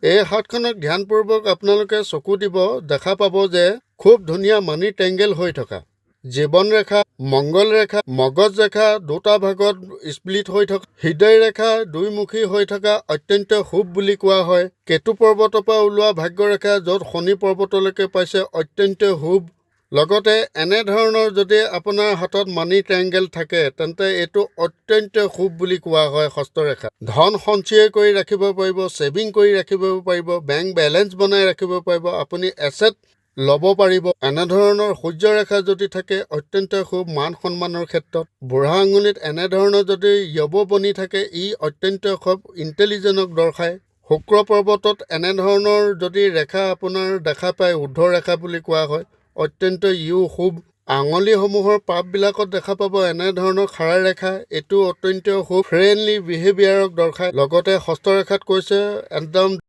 এই হাতখনক ধ্যানপূৰ্বক আপোনালোকে চকু দিব, দেখা পাব যে খুব ধুনীয়া মানি ট্ৰায়েংগল হৈ থকা জীৱন ৰেখা, মংগল ৰেখা, মগজ ৰেখা দুটা ভাগত স্প্লিট হৈ থকা, হৃদয় ৰেখা দুইমুখী হৈ থকা অত্যন্ত শুভ বুলি কোৱা হয়। কেতু পৰ্বতৰ পৰা ওলোৱা ভাগ্য ৰেখা য'ত শনি পৰ্বতলৈকে পাইছে অত্যন্ত শুভ। লগতে এনেধৰণৰ যদি আপোনাৰ হাতত মানি ট্ৰায়েংগল থাকে তেন্তে এইটো অত্যন্ত শুভ বুলি কোৱা হয়। হস্তৰেখা ধন সঞ্চয় কৰি ৰাখিব পাৰিব, ছেভিং কৰি ৰাখিব পাৰিব, বেংক বেলেঞ্চ বনাই ৰাখিব পাৰিব, আপুনি এছেট ল'ব পাৰিব। এনেধৰণৰ সূৰ্যৰেখা যদি থাকে অত্যন্ত শুভ মান সন্মানৰ ক্ষেত্ৰত। বুঢ়া আঙুলিত এনেধৰণৰ যদি য়ব বনি থাকে ই অত্যন্ত শুভ, ইণ্টেলিজেন্সক দৰ্শায়। শুক্ৰ পৰ্বতত এনেধৰণৰ যদি ৰেখা আপোনাৰ দেখা পায়, ঊৰ্ধ্ব ৰেখা বুলি কোৱা হয়, অত্যন্ত শুভ। আঙুলিসমূহৰ পাপবিলাকত দেখা পাব এনেধৰণৰ খাৰা ৰেখা, এইটো অত্যন্ত শুভ, ফ্ৰেণ্ডলি বিহেভিয়াৰক দৰ্শায়। লগতে হস্তৰেখাত কৈছে একদম